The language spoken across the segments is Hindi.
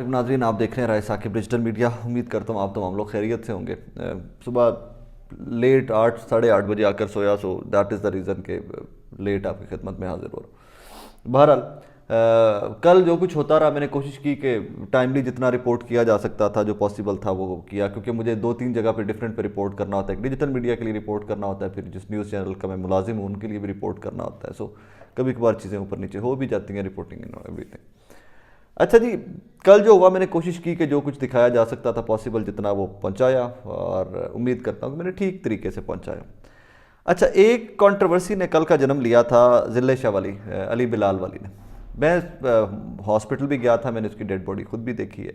नाज़रीन, आप देख रहे हैं राय साकिब डिजिटल मीडिया। उम्मीद करता हूँ आप तमाम लोग खैरियत से होंगे। सुबह लेट 8 साढ़े 8 बजे आकर सोया, so that is the reason के लेट आपकी खिदमत में हाजिर हो रहा। बहरहाल कल जो कुछ होता रहा, मैंने कोशिश की कि टाइमली जितना रिपोर्ट किया जा सकता था, जो पॉसिबल था वो किया, क्योंकि मुझे 2-3 जगह पे डिफरेंट पे रिपोर्ट करना होता है। डिजिटल मीडिया के लिए रिपोर्ट करना होता है, फिर जिस न्यूज़ चैनल का मैं मुलाजिम हूँ उनके लिए भी रिपोर्ट करना होता है। सो कभी कभार चीज़ें ऊपर नीचे हो भी जाती हैं, रिपोर्टिंग इन एवरीथिंग। अच्छा जी, कल जो हुआ मैंने कोशिश की कि जो कुछ दिखाया जा सकता था पॉसिबल जितना वो पहुंचाया, और उम्मीद करता हूँ कि मैंने ठीक तरीके से पहुंचाया। अच्छा, एक कंट्रोवर्सी ने कल का जन्म लिया था जिले शाह वाली, अली बिलाल वाली ने। मैं हॉस्पिटल भी गया था, मैंने उसकी डेड बॉडी खुद भी देखी है।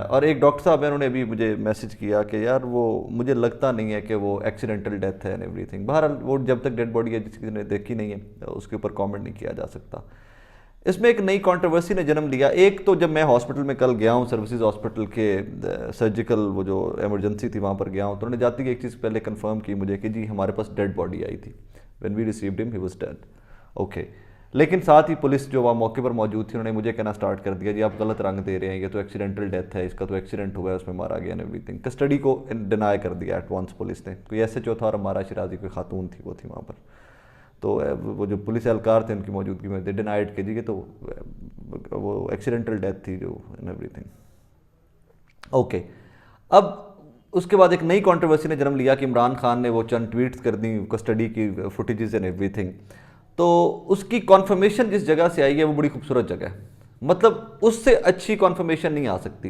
और एक डॉक्टर साहब हैं, उन्होंने भी मुझे मैसेज किया कि यार वो मुझे लगता नहीं है कि वो एक्सीडेंटल डेथ है एंड एवरीथिंग। बहरहाल वो जब तक डेड बॉडी है जिसकी ने देखी नहीं है उसके ऊपर कमेंट नहीं किया जा सकता। इसमें एक नई कंट्रोवर्सी ने जन्म लिया। एक तो जब मैं हॉस्पिटल में कल गया हूँ, सर्विसेज हॉस्पिटल के सर्जिकल वो जो इमरजेंसी थी वहाँ पर गया हूँ, तो उन्होंने जाती कि एक चीज़ पहले कंफर्म की मुझे कि जी हमारे पास डेड बॉडी आई थी। When we received him he was dead. Okay, लेकिन साथ ही पुलिस जो वहाँ मौके पर मौजूद थी उन्होंने मुझे कहना स्टार्ट कर दिया, जी आप गलत रंग दे रहे हैं, ये तो एक्सीडेंटल डेथ है, इसका तो एक्सीडेंट हुआ है, उसमें मारा गया एंड एवरीथिंग। कस्टडी को डिनाई कर दिया एट वंस पुलिस ने। कोई SHO था और हमारा शिराजी कोई खातून थी, वो थी वहाँ पर। तो वो जो पुलिस एहलकार थे उनकी मौजूदगी में दे डिनाइड के जी कि तो वो एक्सीडेंटल डेथ थी जो एंड एवरीथिंग। ओके, अब उसके बाद एक नई कंट्रोवर्सी ने जन्म लिया कि इमरान खान ने वो चंद ट्वीट्स कर दी कस्टडी की फुटेजेस एंड एवरीथिंग। तो उसकी कॉन्फर्मेशन जिस जगह से आई है वो बड़ी खूबसूरत जगह है, मतलब उससे अच्छी कॉन्फर्मेशन नहीं आ सकती।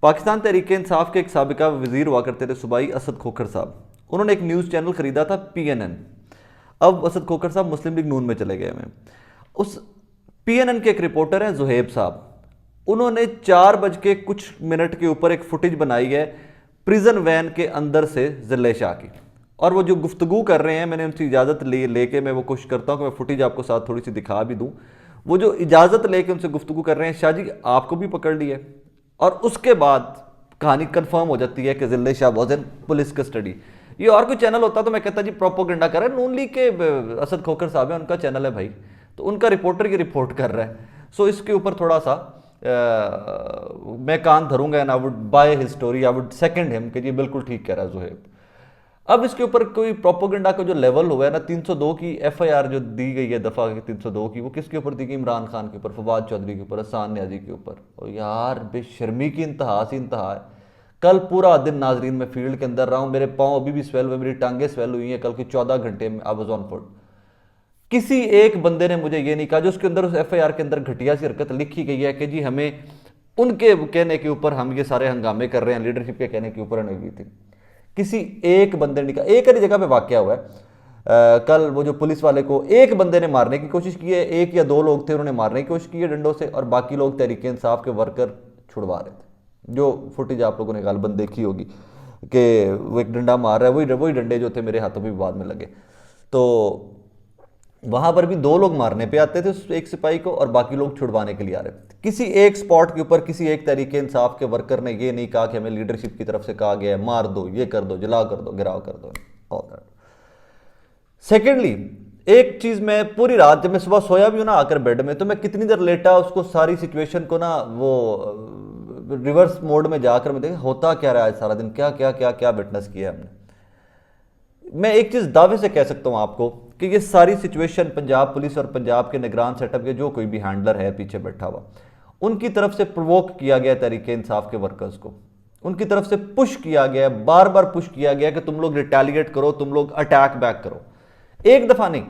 पाकिस्तान तहरीक इंसाफ के एक साबिका वजीर हुआ करते थे सूबाई असद खोखर साहब, उन्होंने एक न्यूज़ चैनल खरीदा था PNN। अब असद खोखर साहब मुस्लिम लीग नून में चले गए हैं। उस PNN के एक रिपोर्टर हैं जुहेब साहब, उन्होंने 4 बज के कुछ मिनट के ऊपर एक फुटेज बनाई है प्रिजन वैन के अंदर से जिले शाह की, और वो जो गुफ्तगू कर रहे हैं, मैंने उनसे इजाज़त लेके मैं वो कोशिश करता हूँ कि मैं फुटेज आपको साथ थोड़ी सी दिखा भी दूँ। वो जो इजाज़त लेके उनसे गुफ्तगू कर रहे हैं, शाह जी आपको भी पकड़ लिया, और उसके बाद कहानी कंफर्म हो जाती है कि जिले Shah was in police custody. ये और कोई चैनल होता तो मैं कहता जी प्रोपोगंडा कर रहा है, नून लीग के असद खोखर साहब है, उनका चैनल है भाई, तो उनका रिपोर्टर की रिपोर्ट कर रहा है। सो इसके ऊपर थोड़ा सा मैं कान धरूंगा and I would buy his story, I would second him कि ये बिल्कुल ठीक कह रहा है जुहेब। अब इसके ऊपर कोई प्रोपोगंडा का जो लेवल हुआ है ना, 302 की FIR जो दी गई है, दफा 302 की, वो किसके ऊपर दी गई? इमरान खान के ऊपर, फवाद चौधरी के ऊपर, हसान न्याजी के ऊपर। और यार बेशर्मी की इंतहा सी इंतहा है। कल पूरा दिन नाजरीन में फील्ड के अंदर रहा हूँ, मेरे पाँव अभी भी स्वेल हुए, मेरी टांगें स्वेल हुई हैं। कल के 14 घंटे में आई वाज ऑन फुट। किसी एक बंदे ने मुझे ये नहीं कहा, जो उसके अंदर उस FIR के अंदर घटिया सी हरकत लिखी गई है कि जी हमें उनके कहने के ऊपर हम ये सारे हंगामे कर रहे हैं, लीडरशिप के कहने के ऊपर नहीं हुई थी। किसी एक बंदे ने कहा। एक ही जगह पे वाकया हुआ है। कल वो जो पुलिस वाले को एक बंदे ने मारने की कोशिश की है, 1 या 2 लोग थे उन्होंने मारने की कोशिश की है डंडों से, और बाकी लोग तहरीक इंसाफ के वर्कर छुड़वा रहे थे। जो फुटेज आप लोगों ने गालबन देखी होगी कि वो एक डंडा मार रहा है, वही डंडे जो थे मेरे हाथों में भी बाद में लगे। तो वहां पर भी 2 लोग मारने पे आते थे उस एक सिपाही को, और बाकी लोग छुड़वाने के लिए आ रहे थे। किसी एक स्पॉट के ऊपर किसी एक तरीके इंसाफ के वर्कर ने ये नहीं कहा कि हमें लीडरशिप की तरफ से कहा गया है मार दो, ये कर दो, जला कर दो, गिराव कर दो, ऑल दैट। सेकेंडली, एक चीज मैं पूरी रात जब मैं सुबह सोया भी हूं ना आकर बेड में, तो मैं कितनी देर लेटा उसको सारी सिचुएशन को ना वो रिवर्स मोड में जाकर मैं देखा होता क्या रहा है सारा दिन, क्या क्या क्या क्या विटनेस किया हमने। मैं एक चीज दावे से कह सकता हूं आपको कि ये सारी सिचुएशन पंजाब पुलिस और पंजाब के निगरान सेटअप के जो कोई भी हैंडलर है पीछे बैठा हुआ, उनकी तरफ से प्रोवोक किया गया तरीके इंसाफ के वर्कर्स को, उनकी तरफ से पुश किया गया, बार बार पुश किया गया कि तुम लोग रिटेलिएट करो, तुम लोग अटैक बैक करो। एक दफा नहीं,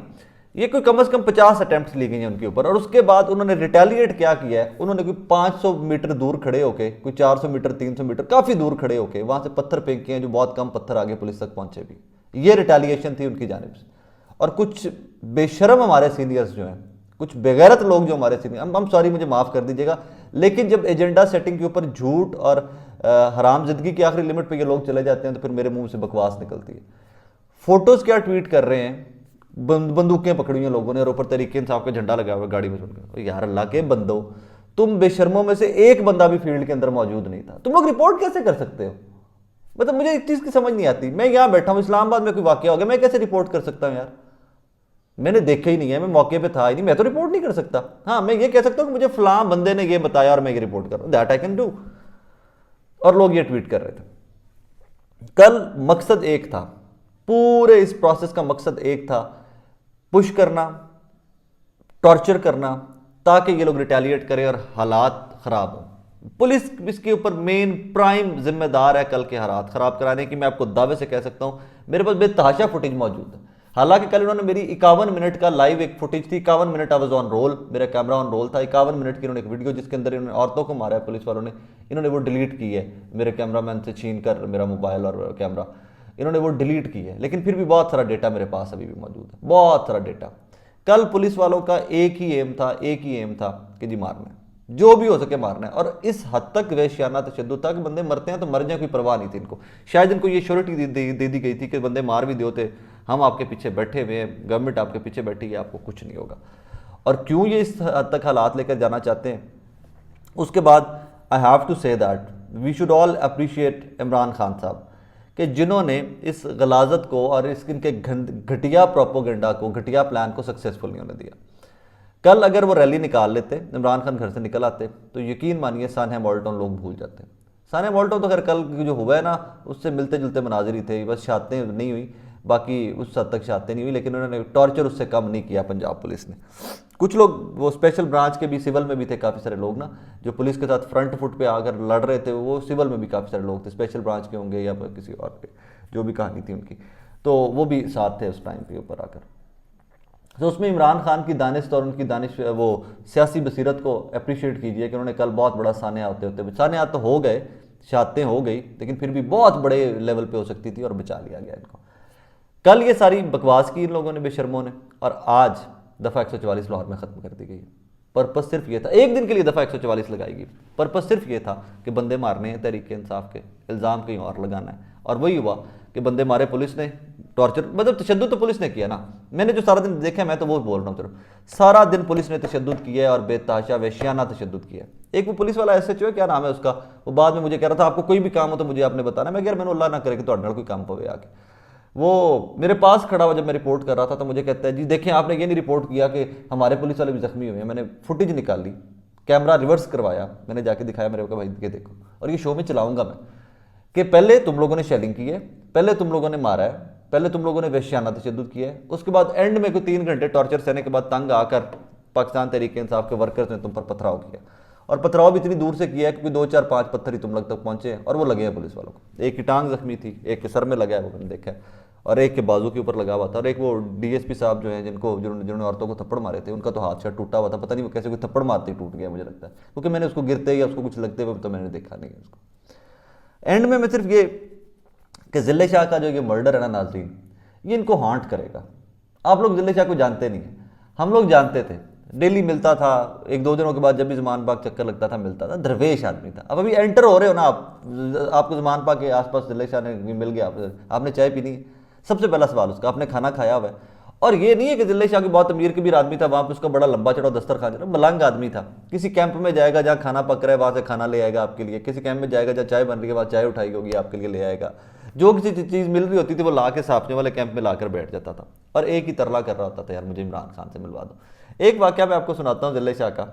ये कोई कम से कम 50 अटेम्प्ट ली गई हैं उनके ऊपर, और उसके बाद उन्होंने रिटेलिएट क्या किया है, उन्होंने कोई 500 मीटर दूर खड़े होके, कोई 400 मीटर 300 मीटर काफी दूर खड़े होके वहां से पत्थर फेंके हैं, जो बहुत कम पत्थर आगे पुलिस तक पहुंचे भी। ये रिटेलिएशन थी उनकी जानिब से। और कुछ बेशरम हमारे सीनियर्स जो हैं, कुछ बेगैरत लोग जो हमारे सीनियर, हम सॉरी मुझे माफ कर दीजिएगा, लेकिन जब एजेंडा सेटिंग के ऊपर झूठ और हराम जिंदगी की आखिरी लिमिट पे ये लोग चले जाते हैं तो फिर मेरे मुंह से बकवास निकलती है। फोटोज क्या ट्वीट कर रहे हैं, बंदूकें पकड़ी हुई लोगों ने और ऊपर तरीके इंसाफ का झंडा लगा हुआ गाड़ी में सुनकर। यार अल्लाह के बंदो, तुम बेशर्मों में से एक बंदा भी फील्ड के अंदर मौजूद नहीं था, तुम लोग रिपोर्ट कैसे कर सकते हो? मतलब मुझे एक चीज की समझ नहीं आती। मैं यहां बैठा हूं, इस्लामाबाद में कोई वाकया हो गया, मैं कैसे रिपोर्ट कर सकता हूं यार? मैंने देखा ही नहीं है, मैं मौके पे था ही नहीं, मैं तो रिपोर्ट नहीं कर सकता। हाँ, मैं ये कह सकता हूँ कि मुझे फलां बंदे ने ये बताया और मैं ये रिपोर्ट कर रहा हूँ, दैट आई कैन डू। और लोग ये ट्वीट कर रहे थे। कल मकसद एक था, पूरे इस प्रोसेस का मकसद एक था, पुश करना, टॉर्चर करना, ताकि ये लोग रिटेलिएट करें और हालात खराब हो। पुलिस इसके ऊपर मेन प्राइम जिम्मेदार है कल के हालात खराब कराने की। मैं आपको दावे से कह सकता हूं, मेरे पास बेतहाशा फुटेज मौजूद है। हालांकि कल उन्होंने मेरी 51 मिनट का लाइव एक फुटेज थी, 51 minute I was on roll, मेरा कैमरा ऑन रोल था। 51 मिनट की उन्होंने एक वीडियो जिसके अंदर इन्होंने औरतों को मारा है पुलिस वालों ने, इन्होंने वो डिलीट की है, मेरे कैमरामैन से छीन कर मेरा मोबाइल और कैमरा इन्होंने वो डिलीट की है। लेकिन फिर भी बहुत सारा डेटा मेरे पास अभी भी मौजूद है, बहुत सारा डेटा। कल पुलिस वालों का एक ही एम था कि जी मारना है, जो भी हो सके मारना है। और इस हद तक वैश्याना तशद्दुद था कि बंदे मरते हैं तो मर जाए, कोई परवाह नहीं थी इनको। शायद इनको ये श्योरिटी दे दी गई थी कि बंदे मार भी दो थे, हम आपके पीछे बैठे हुए हैं, गवर्नमेंट आपके पीछे बैठी है, आपको कुछ नहीं होगा। और क्यों ये इस हद तक हालात लेकर जाना चाहते हैं, उसके बाद I have to say that we should all appreciate Imran Khan साहब कि जिन्होंने इस गलाजत को और इनके घटिया प्रोपोगंडा को, घटिया प्लान को सक्सेसफुल नहीं होने दिया। कल अगर वो रैली निकाल लेते, इमरान खान घर से निकल आते, तो यकीन मानिए सानिया बोल्टन लोग भूल जाते। सानिया बोल्टन तो खैर कल जो हुआ है ना, उससे मिलते जुलते मनाजिर ही थे, बस शातें नहीं हुई, बाकी उस हद तक शातें नहीं हुई, लेकिन उन्होंने टॉर्चर उससे कम नहीं किया पंजाब पुलिस ने। कुछ लोग वो स्पेशल ब्रांच के भी, सिविल में भी थे काफ़ी सारे लोग ना, जो पुलिस के साथ फ्रंट फुट पे आकर लड़ रहे थे, वो सिविल में भी काफ़ी सारे लोग थे, स्पेशल ब्रांच के होंगे या किसी और के, जो भी कहानी थी उनकी, तो वो भी साथ थे उस टाइम के ऊपर आकर। तो उसमें इमरान खान की दानिश और उनकी दानिश वो सियासी बसीरत को अप्रिशिएट कीजिए कि उन्होंने कल बहुत बड़ा सानिया होते सानिया तो हो गए, शातें हो गई, लेकिन फिर भी बहुत बड़े लेवल पे हो सकती थी और बचा लिया गया इनको। कल ये सारी बकवास की इन लोगों ने, बेशर्मों ने, और आज दफ़ा 144 लाहौर में ख़त्म कर दी गई। पर्पस सिर्फ ये था, एक दिन के लिए दफ़ा 144 लगाई गई, पर्पस सिर्फ ये था कि बंदे मारने हैं तहरीक इंसाफ के, इल्ज़ाम कहीं और लगाना है। और वही हुआ कि बंदे मारे पुलिस ने, टॉर्चर मतलब तशद्दुद तो पुलिस ने किया ना। मैंने जो सारा दिन देखा, मैं तो वो बोल रहा हूँ, सारा दिन पुलिस ने तशद्दुद किया है और बेतहाशा वैश्याना तशद्दुद किया है। एक वो पुलिस वाला SHO है, क्या नाम है उसका, वो बाद में मुझे कह रहा था आपको कोई भी काम हो तो मुझे आपने बताना। मैं यार मैंने अल्लाह ना करे कि तो कोई काम पवे आके। वो मेरे पास खड़ा हुआ जब मैं रिपोर्ट कर रहा था, तो मुझे कहता है जी देखें आपने ये नहीं रिपोर्ट किया कि हमारे पुलिस वाले भी जख्मी हुए हैं। मैंने फुटेज निकाली, कैमरा रिवर्स करवाया, मैंने जाके दिखाया मेरे को, भाई ये देखो, और ये शो में चलाऊंगा मैं, कि पहले तुम लोगों ने शेलिंग की है, पहले तुम लोगों ने मारा है, पहले तुम लोगों ने वैश्याना तशद्दुद किया है, उसके बाद एंड में कोई 3 घंटे टॉर्चर सहने के बाद तंग आकर पाकिस्तान तहरीक इंसाफ के वर्कर्स ने तुम पर पथराव किया। और पथराव भी इतनी दूर से किया है कि 2 4 5 पत्थर ही तुम लोग तक पहुंचे हैं, और वो लगे हैं पुलिस वालों को। एक की टांग जख्मी थी, एक के सर में लगा है, वो मैंने देखा है, और एक के बाजू के ऊपर लगा हुआ था। और एक वो DSP साहब जो हैं जिन्होंने औरतों को थप्पड़ मारे थे, उनका तो हाथ शायद टूटा हुआ था, पता नहीं वो कैसे कोई थप्पड़ मारते ही टूट गया मुझे लगता है, क्योंकि मैंने उसको गिरते या उसको कुछ लगते हुए तो मैंने देखा नहीं है उसको। एंड में मैं सिर्फ ये कि जिले शाह का जो ये मर्डर है ना नाज़रीन, ये इनको हॉन्ट करेगा। आप लोग जिले शाह को जानते नहीं हैं, हम लोग जानते थे, डेली मिलता था, 1-2 दिनों के बाद जब भी ज़मान पाक चक्कर लगता था मिलता था, दरवेश आदमी था। अब अभी एंटर हो रहे हो ना आप, आपको ज़मान पाक के आसपास जिले शाह ने मिल गया, आपने चाय पी ली, सबसे पहला सवाल उसका, आपने खाना खाया हुआ है। और ये नहीं है कि जिले शाह की बहुत अमीर कबीर आदमी था, वहाँ पे उसका बड़ा लंबा चौड़ा दस्तरखान था, मलंग आदमी था। किसी कैंप में जाएगा जहाँ खाना पक रहा है, वहाँ से खाना ले आएगा आपके लिए, किसी कैंप में जाएगा जहाँ चाय बन रही है, वहाँ चाय उठाई होगी आपके लिए ले आएगा। जो किसी चीज़ मिल रही होती थी वो ला के साफने वाले कैंप में लाकर बैठ जाता था, और एक ही तरला कर रहा होता था, यार मुझे इमरान खान से मिलवा दो। एक वाक़या मैं आपको सुनाता हूँ जिले शाह का।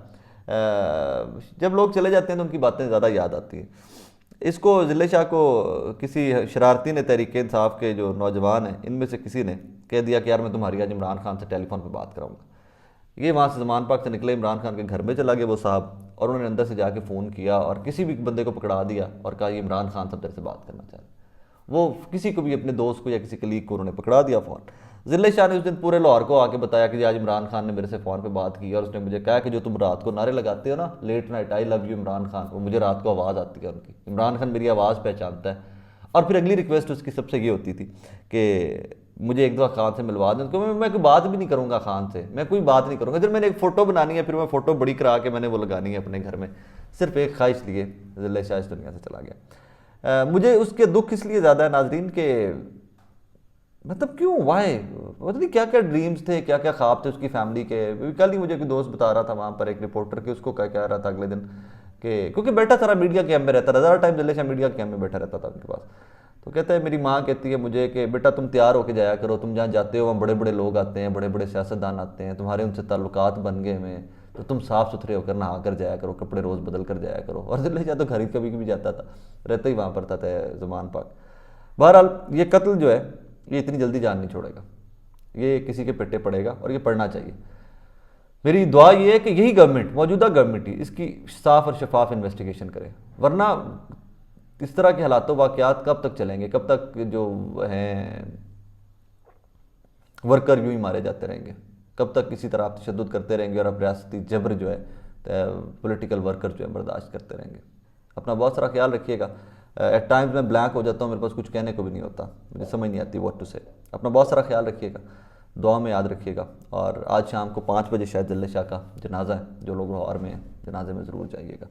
जब लोग चले जाते हैं तो उनकी बातें ज़्यादा याद आती हैं। इसको जिले शाह को किसी शरारती ने, तहरीक इंसाफ के जो नौजवान हैं इनमें से किसी ने कह दिया कि यार मैं तुम्हारी आज इमरान खान से टेलीफोन पे बात कराऊंगा। ये वहाँ से ज़मान पाक से निकले, इमरान खान के घर में चला गया वो साहब, और उन्होंने अंदर से जाके फ़ोन किया और किसी भी बंदे को पकड़ा दिया और कहा ये इमरान खान साहब तेरे से बात करना चाह रहे। वो किसी को भी, अपने दोस्त को या किसी कलीग को उन्होंने पकड़ा दिया फ़ोन। जिले शाह ने उस दिन पूरे लाहौर को आके बताया कि आज इमरान खान ने मेरे से फ़ोन पे बात की और उसने मुझे कहा कि जो तुम रात को नारे लगाते हो ना, late night I love you Imran Khan, वो मुझे रात को आवाज़ आती है उनकी, इमरान खान मेरी आवाज़ पहचानता है। और फिर अगली रिक्वेस्ट उसकी सबसे ये होती थी कि मुझे एक दफ़ा खान से मिलवा दें। तो मैं कोई बात भी नहीं करूँगा खान से, मैं कोई बात नहीं करूँगा, जब मैंने एक फ़ोटो बनानी है फिर मैं फ़ोटो बड़ी करा के मैंने वो लगानी है अपने घर में, सिर्फ एक ख्वाहिश लिए जिले शाह इस दुनिया से चला गया। मुझे उसके दुख इसलिए ज़्यादा है नाजरीन के, मतलब क्यों, वाई, पता नहीं क्या क्या ड्रीम्स थे, क्या क्या ख्वाब थे उसकी फैमिली के। कल ही मुझे कोई दोस्त बता रहा था वहाँ पर, एक रिपोर्टर के, उसको क्या कह रहा था अगले दिन कि, क्योंकि बैठा सारा मीडिया कैम्प में रहता था, ज़्यादा टाइम जिले शाह मीडिया कैम्प में बैठा रहता था उनके पास, तो कहता है, मेरी माँ कहती है मुझे कि बेटा तुम तैयार होके जाया करो, तुम जहाँ जाते हो वहाँ बड़े बड़े लोग आते हैं, बड़े बड़े सियासतदान आते हैं, तुम्हारे उनसे ताल्लुकात बन गए हैं, तो तुम साफ़ सुथरे होकर नहा कर जाया करो, कपड़े रोज़ बदल कर जाया करो। और जुल्लेशा तो घर कभी कभी जाता था, रहता ही वहाँ पड़ता था ज़ुमान पाक। बहरहाल ये कत्ल जो है ये इतनी जल्दी जान नहीं छोड़ेगा, ये किसी के पेटे पड़ेगा और ये पढ़ना चाहिए। मेरी दुआ ये है कि यही गवर्नमेंट, मौजूदा गवर्नमेंट ही इसकी साफ और शफाफ इन्वेस्टिगेशन करे, वरना इस तरह के हालातों वाक़यात कब तक चलेंगे, कब तक जो हैं वर्कर यूं ही मारे जाते रहेंगे, कब तक इसी तरह आप तशद्दुद करते रहेंगे और अब रियासती जबर जो है पॉलिटिकल वर्कर जो है बर्दाश्त करते रहेंगे। अपना बहुत सारा ख्याल रखिएगा। एट टाइम्स मैं ब्लैंक हो जाता हूँ, मेरे पास कुछ कहने को भी नहीं होता, मुझे समझ नहीं आती व्हाट टू से। अपना बहुत सारा ख्याल रखिएगा, दुआ में याद रखिएगा। और आज शाम को 5 बजे शायद जुल्ले शाह का जनाजा है, जो लोग लाहौर में हैं जनाजे में ज़रूर जाइएगा।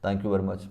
Thank you very much.